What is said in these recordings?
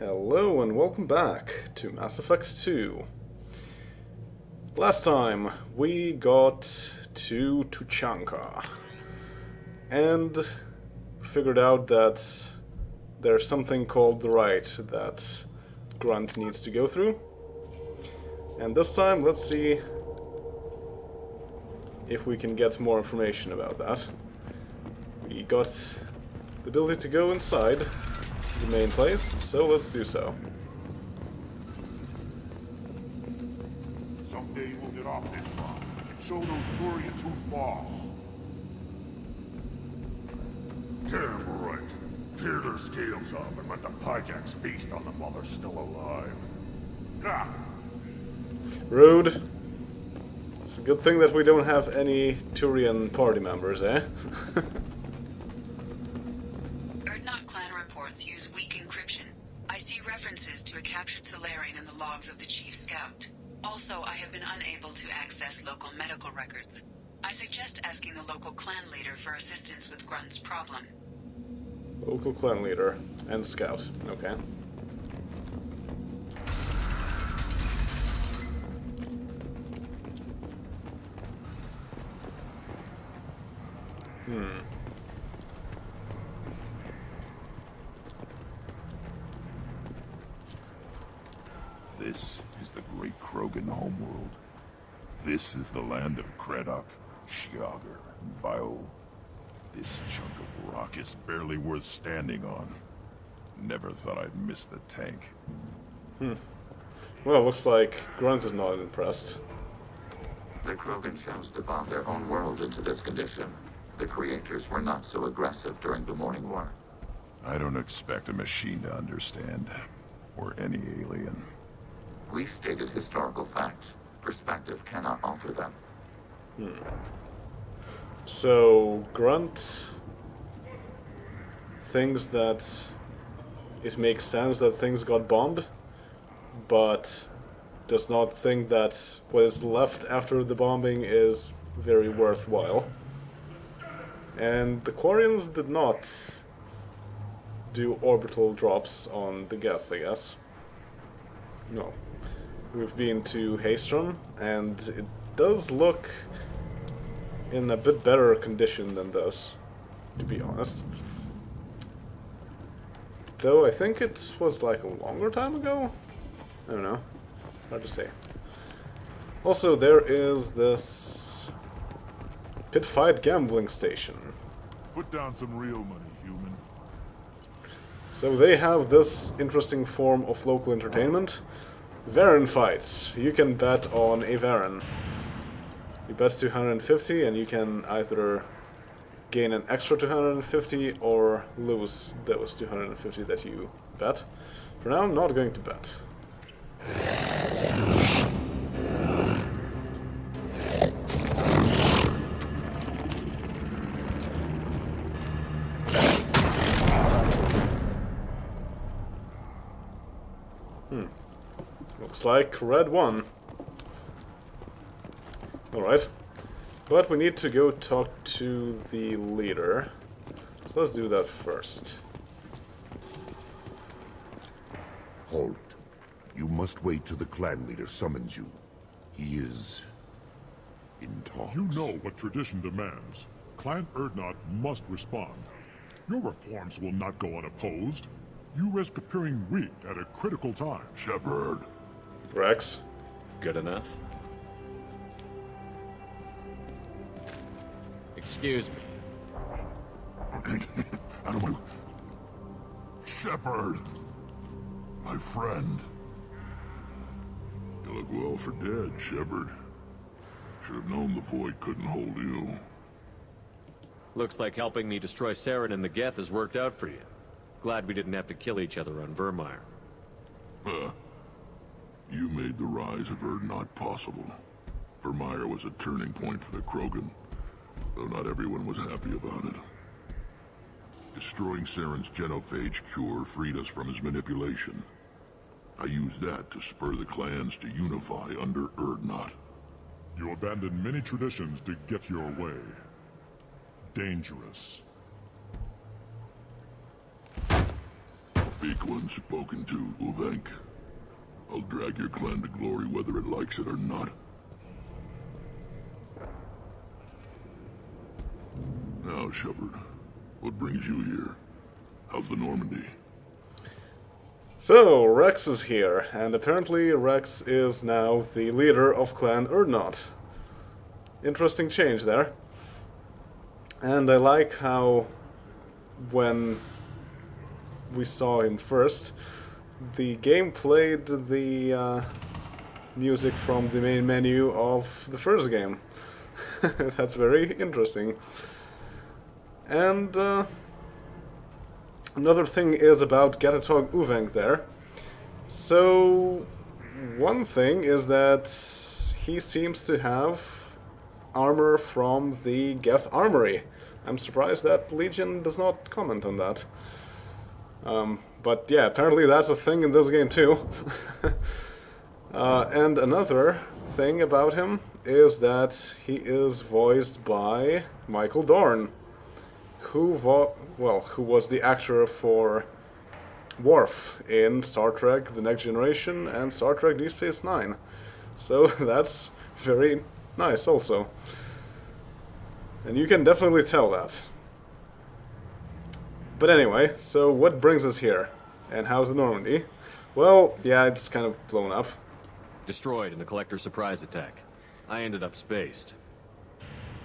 Hello and welcome back to Mass Effect 2. Last time we got to Tuchanka and figured out that there's something called the Right that Grunt needs to go through. And this time let's see if we can get more information about that. We got the ability to go inside the main place, so let's do so. Someday we'll get off this rock and show those Turians who's boss. Damn right. Tear their scales off and let the Pyjaks feast on them while they're still alive. Ah! Rude. It's a good thing that we don't have any Turian party members, eh? Use weak encryption. I see references to a captured Solarian in the logs of the Chief Scout. Also, I have been unable to access local medical records. I suggest asking the local clan leader for assistance with Grunt's problem. Local clan leader and scout, okay. This is the great Krogan homeworld. This is the land of Kredok, Shiagar, and Viol. This chunk of rock is barely worth standing on. Never thought I'd miss the tank. Well, looks like Grunt is not impressed. The Krogan chose to bomb their own world into this condition. The creators were not so aggressive during the Morning War. I don't expect a machine to understand. Or any alien. We stated historical facts. Perspective cannot alter them. So, Grunt thinks that it makes sense that things got bombed, but does not think that what is left after the bombing is very worthwhile. And the Quarians did not do orbital drops on the Geth, I guess. No. We've been to Haystrom, and it does look in a bit better condition than this, to be honest. Though I think it was like a longer time ago? I don't know. Hard to say. Also, there is this pit fight gambling station. Put down some real money, human. So they have this interesting form of local entertainment. Varen fights. You can bet on a Varen. You bet 250 and you can either gain an extra 250 or lose those 250 that you bet. For now, I'm not going to bet. Looks like red won. Alright. But we need to go talk to the leader. So let's do that first. Halt. You must wait till the clan leader summons you. He is in talks. You know what tradition demands. Clan Erdnot must respond. Your reforms will not go unopposed. You risk appearing weak at a critical time. Shepard. Rex. Good enough? Excuse me. I don't want to... Shepard. My friend. You look well for dead, Shepard. Should have known the Void couldn't hold you. Looks like helping me destroy Saren and the Geth has worked out for you. Glad we didn't have to kill each other on Vermeer. Huh. You made the rise of Erdnot possible. Vermeer was a turning point for the Krogan, though not everyone was happy about it. Destroying Saren's genophage cure freed us from his manipulation. I used that to spur the clans to unify under Erdnot. You abandoned many traditions to get your way. Dangerous. Big weak one spoken to, Uvenk. I'll drag your clan to glory whether it likes it or not. Now, Shepard, what brings you here? How's the Normandy? So, Rex is here, and apparently Rex is now the leader of Clan Urdnot. Interesting change there. And I like how, when we saw him first, the game played the music from the main menu of the first game. That's very interesting. And another thing is about Gatatog Uvenk there. So, one thing is that he seems to have armor from the Geth Armory. I'm surprised that Legion does not comment on that. But yeah, apparently that's a thing in this game too. And another thing about him is that he is voiced by Michael Dorn, who was the actor for Worf in Star Trek The Next Generation and Star Trek Deep Space Nine. So that's very nice also. And you can definitely tell that. But anyway, so what brings us here? And how's the Normandy? Well, yeah, it's kind of blown up. Destroyed in a collector surprise attack. I ended up spaced.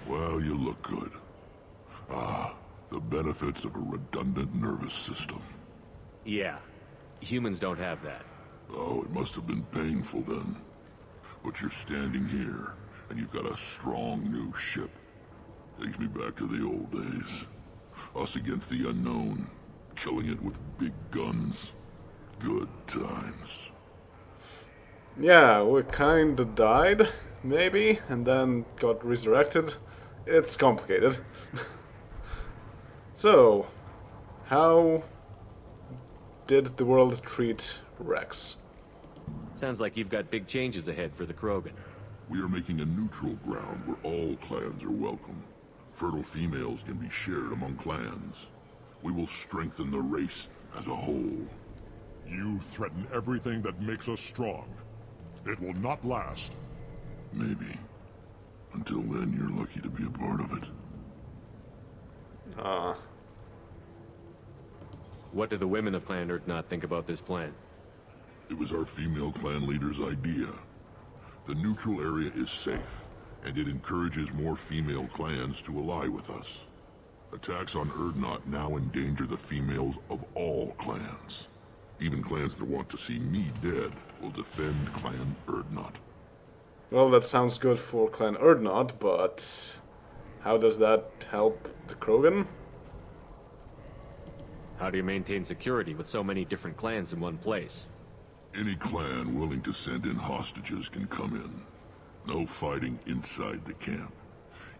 Well, you look good. Ah, the benefits of a redundant nervous system. Yeah. Humans don't have that. Oh, it must have been painful then. But you're standing here, and you've got a strong new ship. Takes me back to the old days. Us against the unknown, killing it with big guns. Good times. Yeah, we kinda died, maybe, and then got resurrected. It's complicated. So, how did the world treat Rex? Sounds like you've got big changes ahead for the Krogan. We are making a neutral ground where all clans are welcome. Fertile females can be shared among clans. We will strengthen the race as a whole. You threaten everything that makes us strong. It will not last. Maybe. Until then, you're lucky to be a part of it. What do the women of Clan Urdnot think about this plan? It was our female clan leader's idea. The neutral area is safe, and it encourages more female clans to ally with us. Attacks on Urdnot now endanger the females of all clans. Even clans that want to see me dead will defend Clan Urdnot. Well, that sounds good for Clan Urdnot, but how does that help the Krogan? How do you maintain security with so many different clans in one place? Any clan willing to send in hostages can come in. No fighting inside the camp.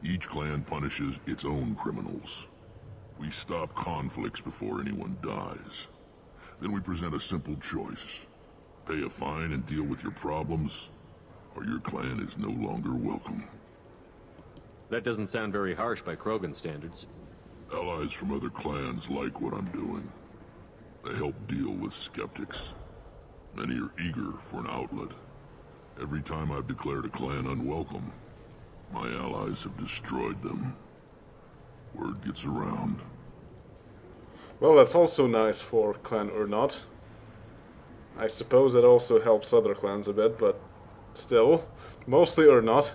Each clan punishes its own criminals. We stop conflicts before anyone dies. Then we present a simple choice. Pay a fine and deal with your problems, or your clan is no longer welcome. That doesn't sound very harsh by Krogan standards. Allies from other clans like what I'm doing. They help deal with skeptics. Many are eager for an outlet. Every time I've declared a clan unwelcome, my allies have destroyed them. Word gets around. Well, that's also nice for Clan Urdnot. I suppose it also helps other clans a bit, but still, mostly Urdnot.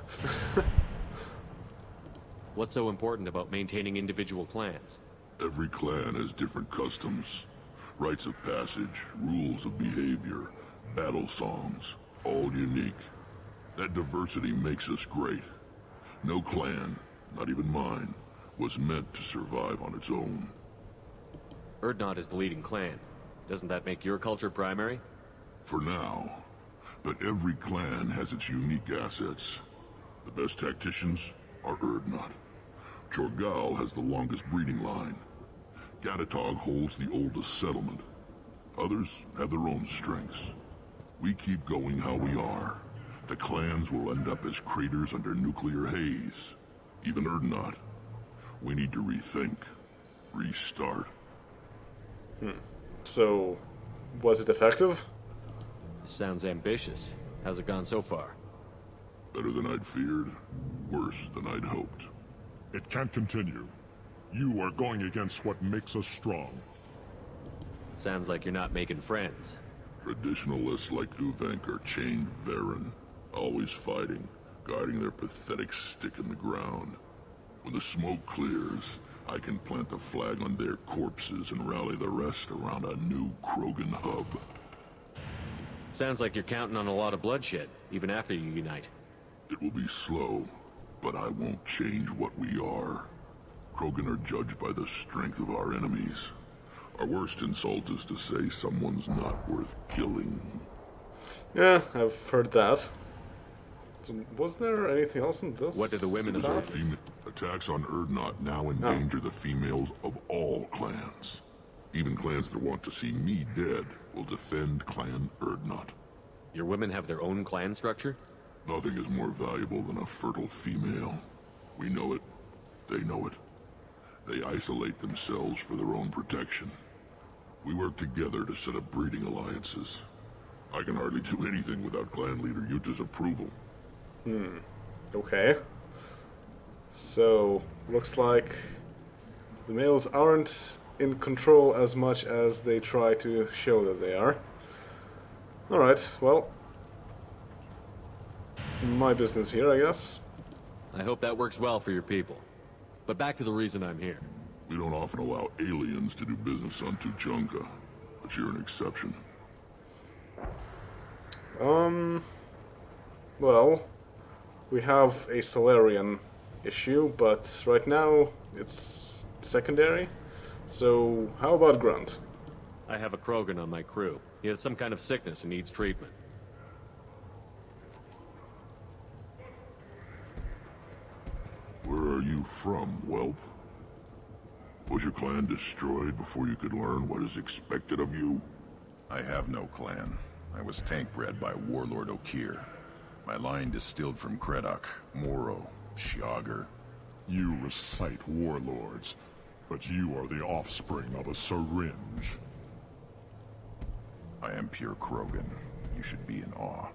What's so important about maintaining individual clans? Every clan has different customs, rites of passage, rules of behavior, battle songs, all unique. That diversity makes us great. No clan, not even mine, was meant to survive on its own. Urdnot is the leading clan. Doesn't that make your culture primary? For now. But every clan has its unique assets. The best tacticians are Urdnot. Chorgal has the longest breeding line. Gatatog holds the oldest settlement. Others have their own strengths. We keep going how we are. The clans will end up as craters under nuclear haze. Even Urdnot. We need to rethink. Restart. So, Was it effective? Sounds ambitious. How's it gone so far? Better than I'd feared. Worse than I'd hoped. It can't continue. You are going against what makes us strong. Sounds like you're not making friends. Traditionalists like Uvenk are chained Varen, always fighting, guarding their pathetic stick in the ground. When the smoke clears, I can plant a flag on their corpses and rally the rest around a new Krogan hub. Sounds like you're counting on a lot of bloodshed, even after you unite. It will be slow, but I won't change what we are. Krogan are judged by the strength of our enemies. Our worst insult is to say someone's not worth killing. Yeah, I've heard that. Was there anything else in this? What did the women Our observe? attacks on Urdnot now endanger the females of all clans. Even clans that want to see me dead will defend Clan Urdnot. Your women have their own clan structure? Nothing is more valuable than a fertile female. We know it. They know it. They isolate themselves for their own protection. We work together to set up breeding alliances. I can hardly do anything without clan leader Yuta's approval. Okay. So, looks like the males aren't in control as much as they try to show that they are. Alright, well, my business here, I guess. I hope that works well for your people. But back to the reason I'm here. We don't often allow aliens to do business on Tuchanka, but you're an exception. Well, we have a Salarian issue, but right now it's secondary. So, how about Grunt? I have a Krogan on my crew. He has some kind of sickness and needs treatment. Where are you from, whelp? Was your clan destroyed before you could learn what is expected of you? I have no clan. I was tank bred by Warlord Okir. My line distilled from Kredok, Moro, Shiagar. You recite warlords, but you are the offspring of a syringe. I am pure Krogan. You should be in awe.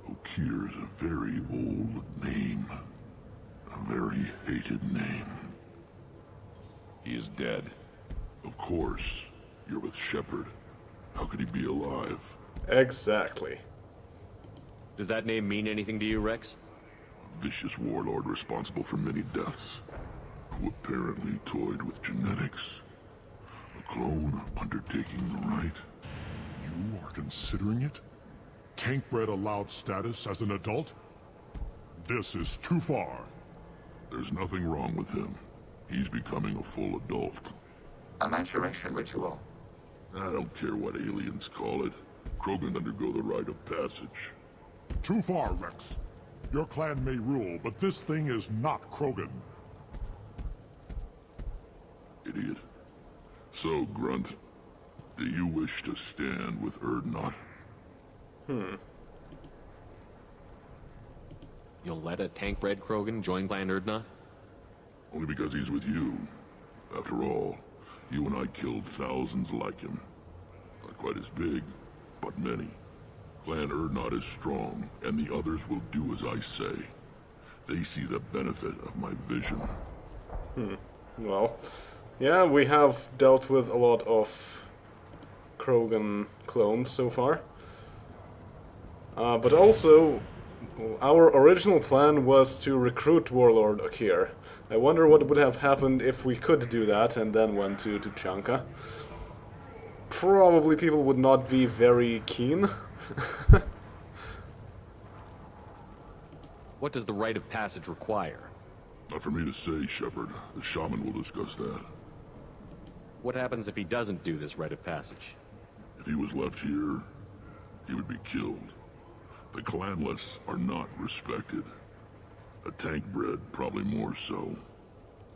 Okir is a very old name. A very hated name. He is dead. Of course. You're with Shepard. How could he be alive? Exactly. Does that name mean anything to you, Rex? A vicious warlord responsible for many deaths, who apparently toyed with genetics. A clone undertaking the right. You are considering it? Tank-bred allowed status as an adult? This is too far. There's nothing wrong with him. He's becoming a full adult. A maturation ritual. I don't care what aliens call it. Krogan undergo the rite of passage. Too far, Rex. Your clan may rule, but this thing is not Krogan. Idiot. So, Grunt, do you wish to stand with Urdnot? You'll let a tank-bred Krogan join Clan Urdnot? Only because he's with you. After all, you and I killed thousands like him. Not quite as big, but many. Clan Urdnot is strong, and the others will do as I say. They see the benefit of my vision. Well, yeah, we have dealt with a lot of Krogan clones so far. But also, our original plan was to recruit Warlord Okir. I wonder what would have happened if we could do that and then went to Tuchanka. Probably people would not be very keen. What does the rite of passage require? Not for me to say, Shepard. The shaman will discuss that. What happens if he doesn't do this rite of passage? If he was left here, he would be killed. The clanless are not respected. A tank-bred, probably more so.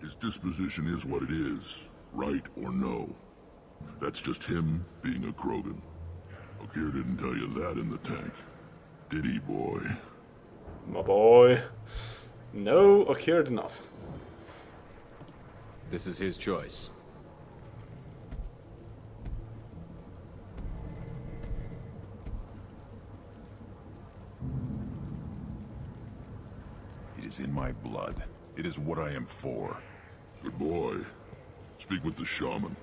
His disposition is what it is, right or no. That's just him being a Krogan. Okir didn't tell you that in the tank, did he, boy? My boy. No, Okir did not. This is his choice. is in my blood. It is what I am for. Good boy. Speak with the shaman.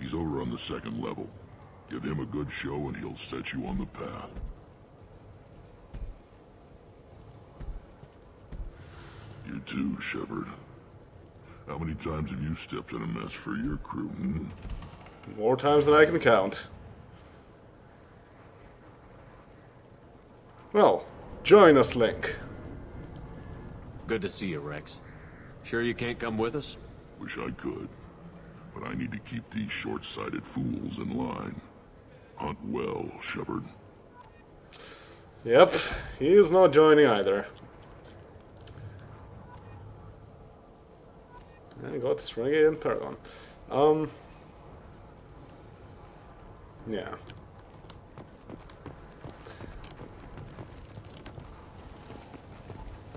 He's over on the second level. Give him a good show and he'll set you on the path. You too, Shepard. How many times have you stepped in a mess for your crew, hmm? More times than I can count. Well, join us, Link. Good to see you, Rex. Sure you can't come with us? Wish I could. But I need to keep these short-sighted fools in line. Hunt well, Shepard. Yep, he is not joining either. I got Renegade and Paragon. Yeah.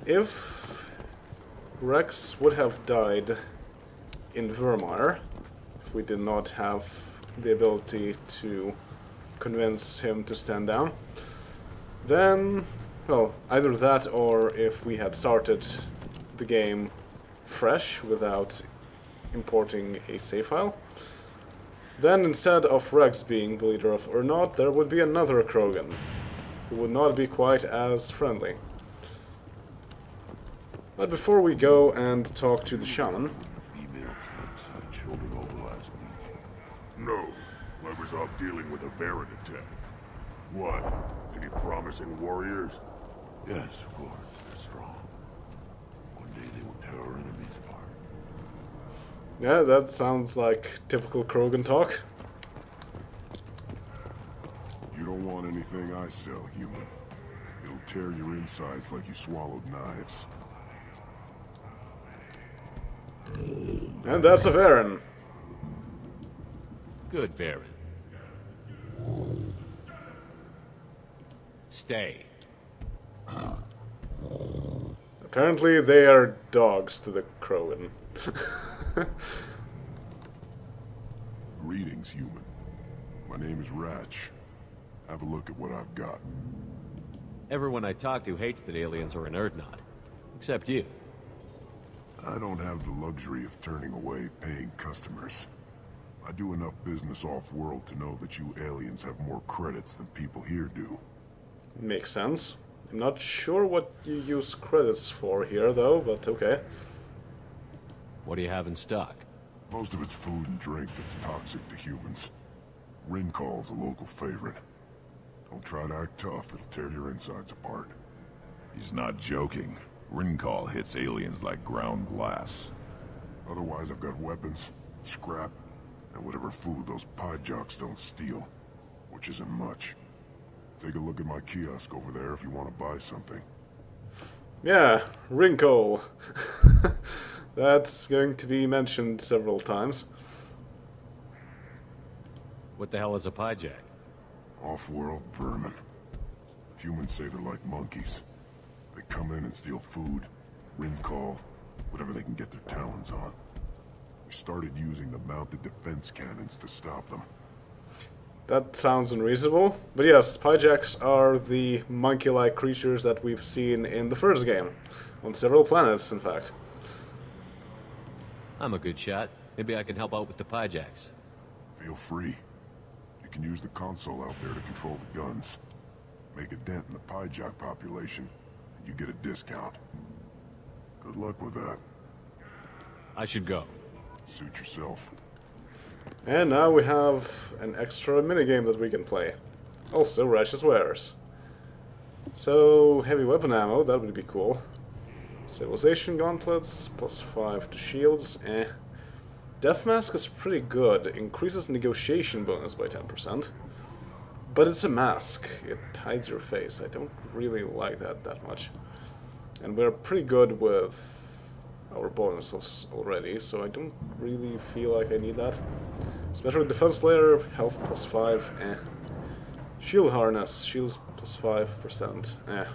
If Rex would have died in Vermeer, if we did not have the ability to convince him to stand down, then, well, either that or if we had started the game fresh without importing a save file, then instead of Rex being the leader of Urnot, there would be another Krogan, who would not be quite as friendly. But before we go and talk to the shaman... The female camps had children over last week. No. I was off dealing with a Baron attack. What? Any promising warriors? Yes, of course. They're strong. One day they will tear our enemies apart. Yeah, that sounds like typical Krogan talk. You don't want anything I sell, human. It'll tear your insides like you swallowed knives. And that's a Varen. Good, Varen. Stay. Apparently they are dogs to the Krogan. Greetings, human. My name is Ratch. Have a look at what I've got. Everyone I talk to hates that aliens are an Urdnot. Except you. I don't have the luxury of turning away paying customers. I do enough business off-world to know that you aliens have more credits than people here do. Makes sense. I'm not sure what you use credits for here, though, but okay. What do you have in stock? Most of it's food and drink that's toxic to humans. Rincall's a local favorite. Don't try to act tough, it'll tear your insides apart. He's not joking. Rincall hits aliens like ground glass. Otherwise, I've got weapons, scrap, and whatever food those pie jocks don't steal. Which isn't much. Take a look at my kiosk over there if you want to buy something. Yeah, Wrinkle. That's going to be mentioned several times. What the hell is a pyjack? Off-world vermin. Humans say they're like monkeys. They come in and steal food, Rincall, whatever they can get their talons on. We started using the mounted defense cannons to stop them. That sounds unreasonable, but yes, pyjacks are the monkey-like creatures that we've seen in the first game. On several planets, in fact. I'm a good shot. Maybe I can help out with the pyjacks. Feel free. You can use the console out there to control the guns. Make a dent in the pyjack population, and you get a discount. Good luck with that. I should go. Suit yourself. And now we have an extra minigame that we can play. Also, Righteous Wares. So, heavy weapon ammo, that would be cool. Civilization gauntlets, +5 to shields, eh. Death Mask is pretty good, increases negotiation bonus by 10%. But it's a mask, it hides your face. I don't really like that much. And we're pretty good with our bonuses already, so I don't really feel like I need that. Special defense layer, health +5, eh. Shield harness, shields +5%, eh.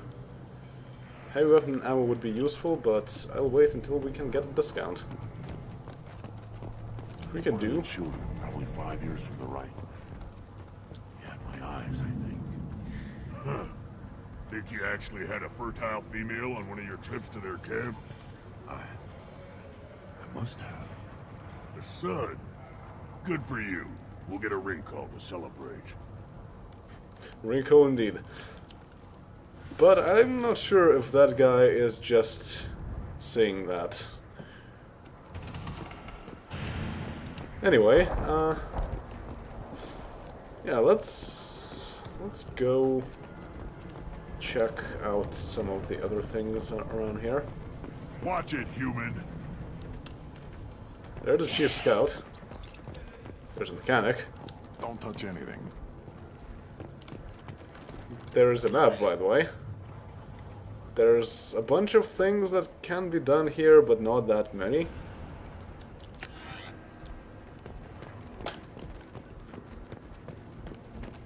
Heavy weapon ammo would be useful, but I'll wait until we can get a discount. We can One of do. the children, probably 5 years from the right. He had my eyes, I think. Huh. Think you actually had a fertile female on one of your trips to their camp? I must have. A son. Good for you. We'll get a ring call to celebrate. Wrinkle indeed. But I'm not sure if that guy is just saying that. Anyway, yeah, let's go check out some of the other things around here. Watch it, human. There's the chief scout. There's a mechanic. Don't touch anything. There's a map, by the way. There's a bunch of things that can be done here, but not that many.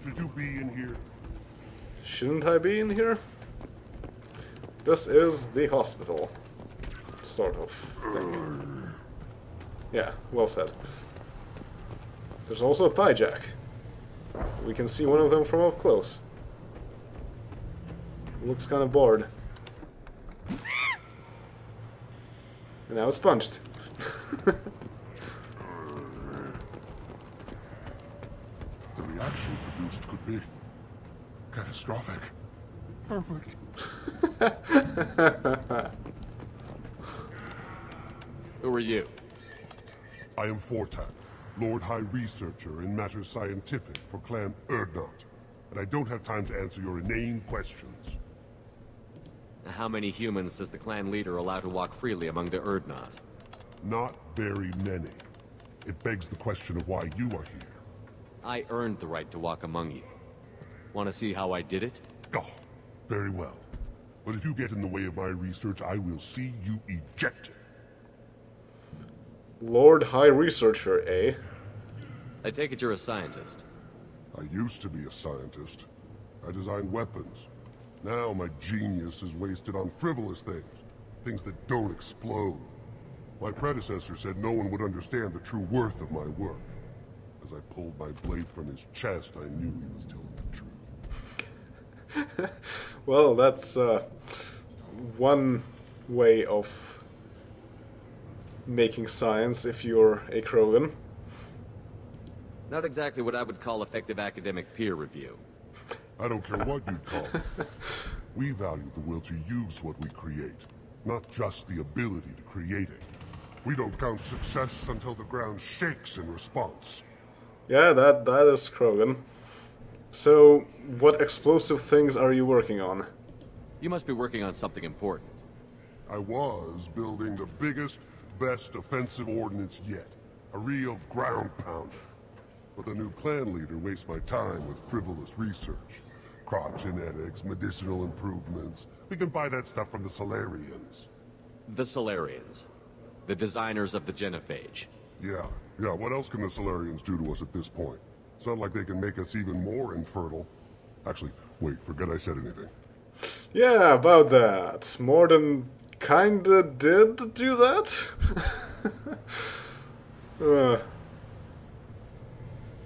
Should you be in here? Shouldn't I be in here? This is the hospital. Sort of thing. Yeah, well said. There's also a pie jack. We can see one of them from up close. Looks kind of bored. And now it's punched. The reaction produced could be catastrophic. Perfect. Who are you? I am Fortak, Lord High Researcher in matters scientific for Clan Urdnot, and I don't have time to answer your inane questions. How many humans does the clan leader allow to walk freely among the Urdnot? Not very many. It begs the question of why you are here. I earned the right to walk among you. Want to see how I did it? Oh, very well. But if you get in the way of my research, I will see you ejected. Lord High Researcher, eh? I take it you're a scientist. I used to be a scientist. I designed weapons. Now my genius is wasted on frivolous things. Things that don't explode. My predecessor said no one would understand the true worth of my work. As I pulled my blade from his chest, I knew he was telling the truth. Well, that's one way of making science if you're a Krogan. Not exactly what I would call effective academic peer review. I don't care what you call it. We value the will to use what we create, not just the ability to create it. We don't count success until the ground shakes in response. Yeah, that is Krogan. So, what explosive things are you working on? You must be working on something important. I was building the biggest, best offensive ordnance yet. A real ground pounder. But the new clan leader wastes my time with frivolous research. Crop genetics, medicinal improvements. We can buy that stuff from the Solarians. The Solarians. The designers of the genophage. Yeah, what else can the Solarians do to us at this point? It's not like they can make us even more infertile. Actually, wait, forget I said anything. Yeah, about that. Morden kinda did do that?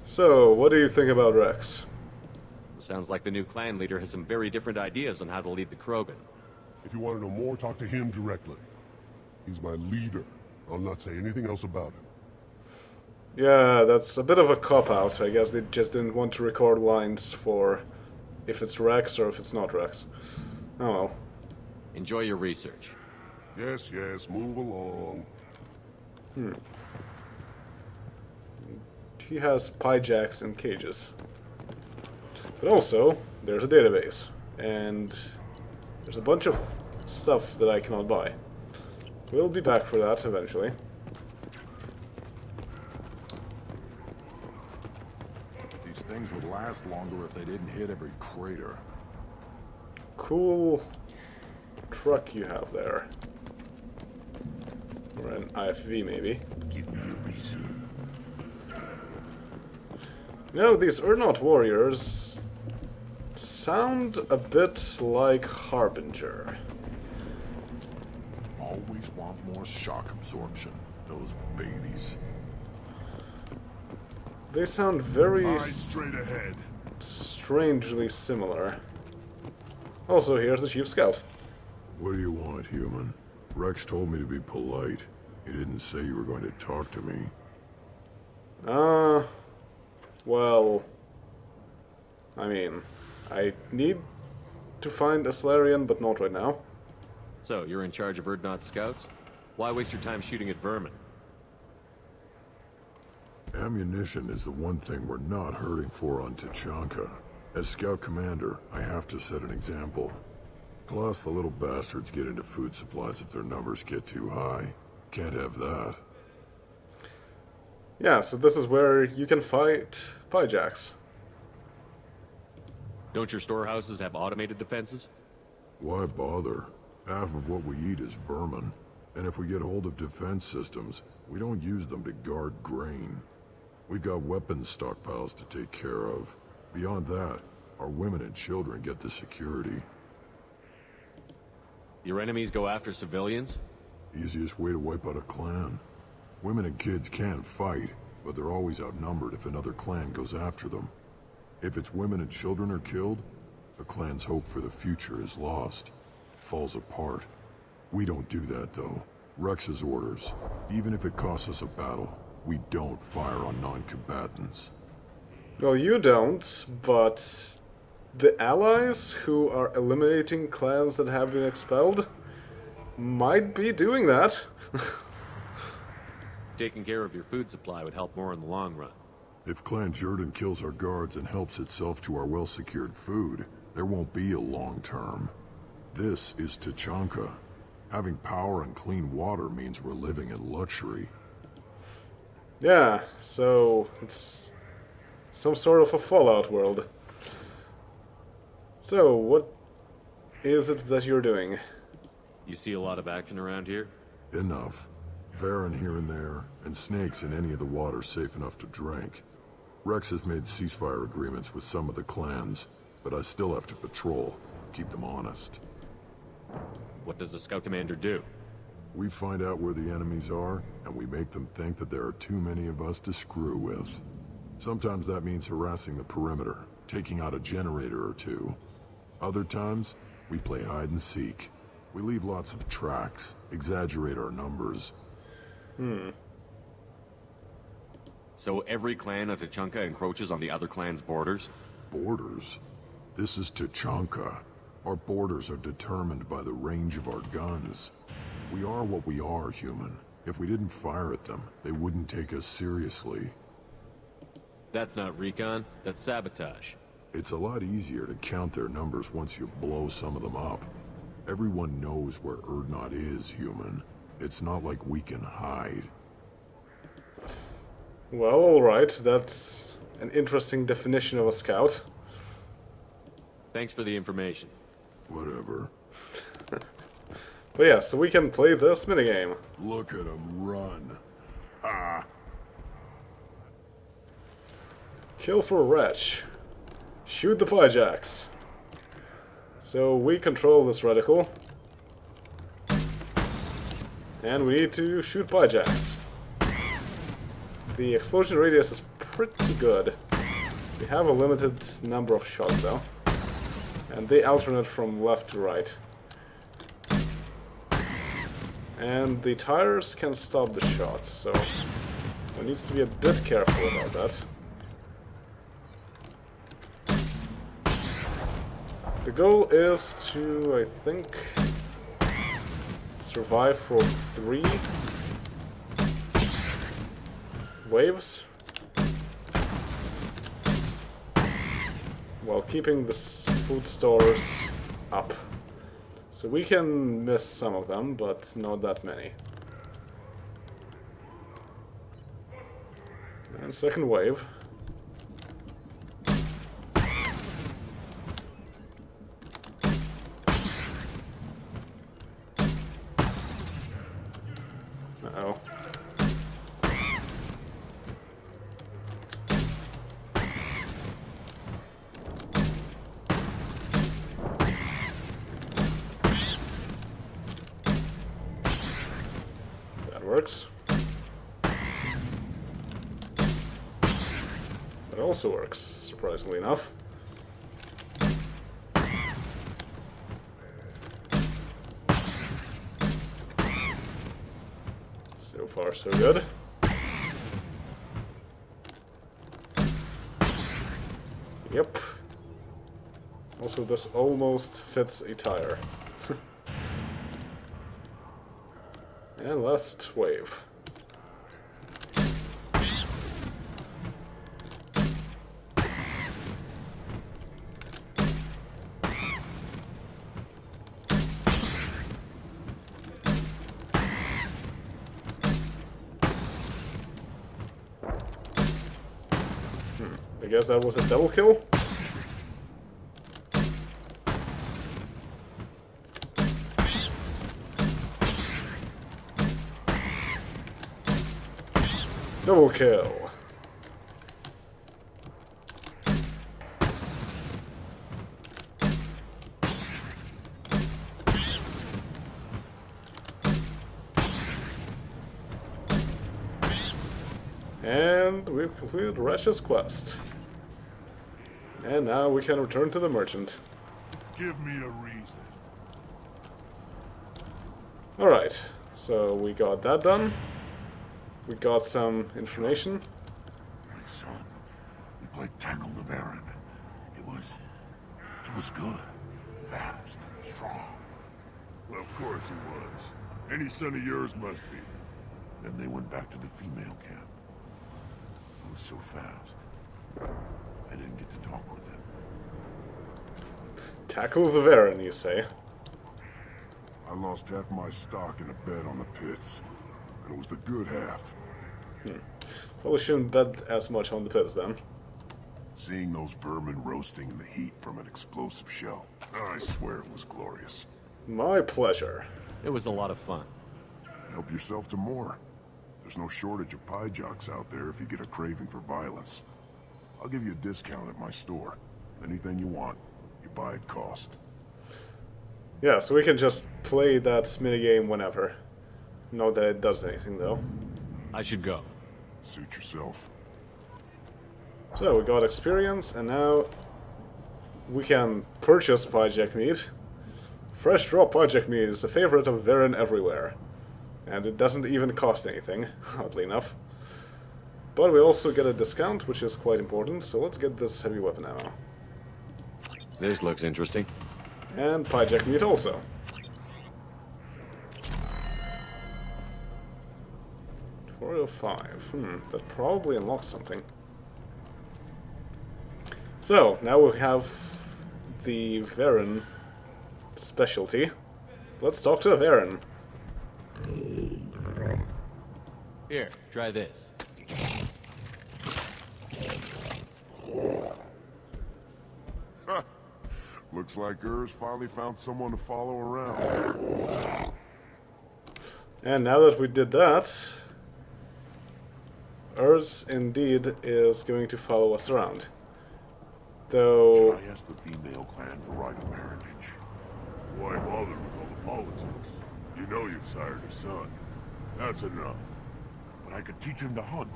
So, what do you think about Rex? Sounds like the new clan leader has some very different ideas on how to lead the Krogan. If you want to know more, talk to him directly. He's my leader. I'll not say anything else about him. Yeah, that's a bit of a cop-out. I guess they just didn't want to record lines for if it's Rex or if it's not Rex. Oh well. Enjoy your research. Yes, move along. He has pie jacks and cages. But also, there's a database. And there's a bunch of stuff that I cannot buy. We'll be back for that eventually. These things would last longer if they didn't hit every crater. Cool truck you have there. Or an IFV maybe. Give me a reason. You know, these Urdnot warriors sound a bit like Harbinger. Always want more shock absorption, those babies. They sound very Eyes straight ahead. strangely similar. Also, here's the Chief Scout. What do you want, human? Rex told me to be polite. He didn't say you were going to talk to me. Well... I mean, I need to find a Salarian, but not right now. So, you're in charge of Urdnot scouts? Why waste your time shooting at vermin? Ammunition is the one thing we're not hurting for on Tuchanka. As Scout Commander, I have to set an example. Plus, the little bastards get into food supplies if their numbers get too high. Can't have that. Yeah, so this is where you can fight Pyjacks. Don't your storehouses have automated defenses? Why bother? Half of what we eat is vermin. And if we get hold of defense systems, we don't use them to guard grain. We've got weapons stockpiles to take care of. Beyond that, our women and children get the security. Your enemies go after civilians? Easiest way to wipe out a clan. Women and kids can fight, but they're always outnumbered if another clan goes after them. If its women and children are killed, the clan's hope for the future is lost. It falls apart. We don't do that, though. Rex's orders. Even if it costs us a battle, we don't fire on non-combatants. Well, you don't, but the allies who are eliminating clans that have been expelled might be doing that. Taking care of your food supply would help more in the long run. If Clan Jordan kills our guards and helps itself to our well-secured food, there won't be a long term. This is Tuchanka. Having power and clean water means we're living in luxury. Yeah, so it's some sort of a Fallout world. So, what is it that you're doing? You see a lot of action around here? Enough. Varen here and there, and snakes in any of the water safe enough to drink. Rex has made ceasefire agreements with some of the clans, but I still have to patrol, keep them honest. What does the Scout Commander do? We find out where the enemies are, and we make them think that there are too many of us to screw with. Sometimes that means harassing the perimeter, taking out a generator or two. Other times, we play hide and seek. We leave lots of tracks, exaggerate our numbers. So every clan of Tuchanka encroaches on the other clan's borders? Borders? This is Tuchanka. Our borders are determined by the range of our guns. We are what we are, human. If we didn't fire at them, they wouldn't take us seriously. That's not recon, that's sabotage. It's a lot easier to count their numbers once you blow some of them up. Everyone knows where Urdnot is, human. It's not like we can hide. Well, alright, that's an interesting definition of a scout. Thanks for the information. Whatever. But yeah, so we can play this minigame. Look at him run. Ah. Kill for Wretch. Shoot the Pyjacks. So we control this reticle. And we need to shoot Pyjacks. The explosion radius is pretty good. We have a limited number of shots though. And they alternate from left to right. And the tires can stop the shots, so one needs to be a bit careful about that. The goal is to, I think, survive for 3 waves while keeping the food stores up. So we can miss some of them, but not that many. And second wave. Uh-oh. That works. That also works, surprisingly enough. far, so good. Yep. Also, this almost fits a tire. And last wave. I guess that was a double kill? Double kill. And we've completed Rash's quest. And now we can return to the merchant. Give me a reason. Alright, so we got that done. We got some information. My son, we played Tackle the Baron. It was good. Fast, strong. Well, of course he was. Any son of yours must be. Then they went back to the female camp. It was so fast. I didn't get to talk with them. Tackle the Baron, you say? I lost half my stock in a bet on the pits. And it was the good half. Probably shouldn't bet as much on the pits then. Seeing those vermin roasting in the heat from an explosive shell, I swear it was glorious. My pleasure. It was a lot of fun. Help yourself to more. There's no shortage of pie jocks out there if you get a craving for violence. I'll give you a discount at my store. Anything you want, you buy at cost. Yeah, so we can just play that minigame whenever. Not that it does anything though. I should go. Suit yourself. So we got experience, and now we can purchase Pyjack meat. Fresh drop Pyjack meat is the favorite of Varen everywhere. And it doesn't even cost anything, oddly enough. But we also get a discount, which is quite important, so let's get this heavy weapon ammo. This looks interesting. And Pyjack meat also. $405. That probably unlocks something. So, now we have the Varen specialty. Let's talk to Varen. Here, try this. Looks like Urs finally found someone to follow around. And now that we did that, Urs indeed is going to follow us around. Though... Should I ask the female clan for right of parentage? Why bother with all the politics? You know you've sired a son. That's enough. But I could teach him to hunt,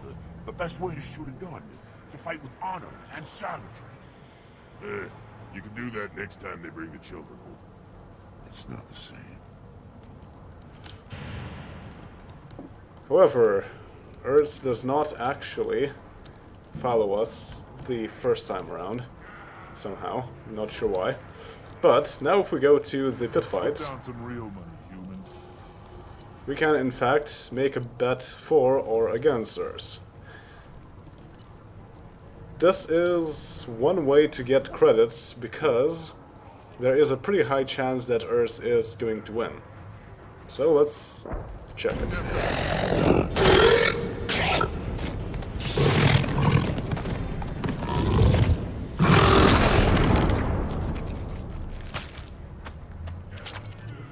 the best way to shoot a gun, to fight with honor and savagery. You can do that next time they bring the children home. It's not the same. However, Urs does not actually follow us the first time around. Somehow. I'm not sure why. But now if we go to the pit fight, Put down some real money, human. we can in fact make a bet for or against Urs. This is one way to get credits because there is a pretty high chance that Urs is going to win. So let's check it.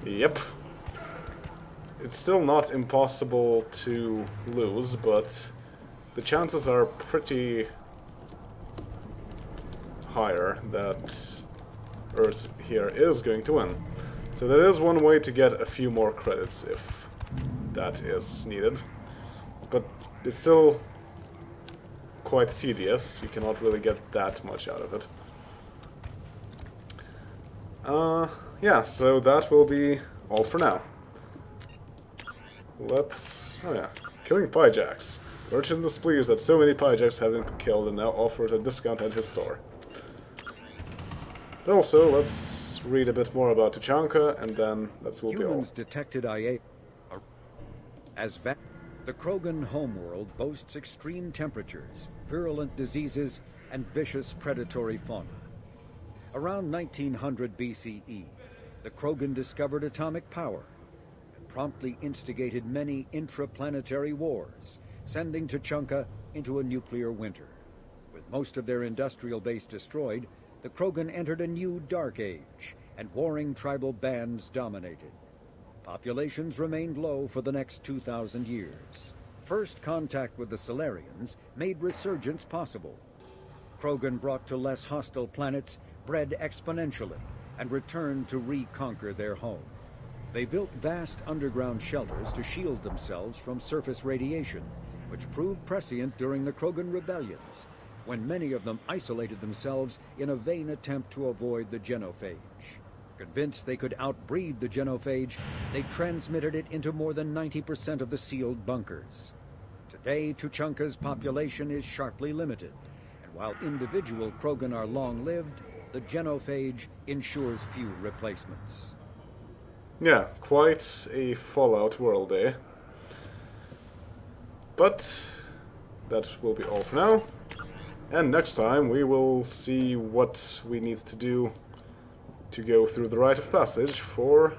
Yep. It's still not impossible to lose, but the chances are pretty higher that Urs here is going to win. So that is one way to get a few more credits if that is needed. But it's still quite tedious. You cannot really get that much out of it. Yeah, so that will be all for now. Let's... oh yeah. Killing Pyjacks. Merchant displeased that so many Pyjacks have been killed and now offers a discount at his store. But also, let's read a bit more about Tuchanka, and then that will be all. Humans detected IA as the Krogan homeworld boasts extreme temperatures, virulent diseases, and vicious predatory fauna. Around 1900 BCE, the Krogan discovered atomic power and promptly instigated many intraplanetary wars, sending Tuchanka into a nuclear winter. With most of their industrial base destroyed, the Krogan entered a new dark age, and warring tribal bands dominated. Populations remained low for the next 2,000 years. First contact with the Solarians made resurgence possible. Krogan brought to less hostile planets bred exponentially and returned to reconquer their home. They built vast underground shelters to shield themselves from surface radiation, which proved prescient during the Krogan rebellions, when many of them isolated themselves in a vain attempt to avoid the genophage. Convinced they could outbreed the genophage, they transmitted it into more than 90% of the sealed bunkers. Today, Tuchanka's population is sharply limited, and while individual Krogan are long-lived, the genophage ensures few replacements. Yeah, quite a Fallout world, eh? But that will be all for now. And next time we will see what we need to do to go through the rite of passage for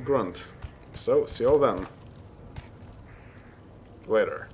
Grunt. So, see you all then. Later.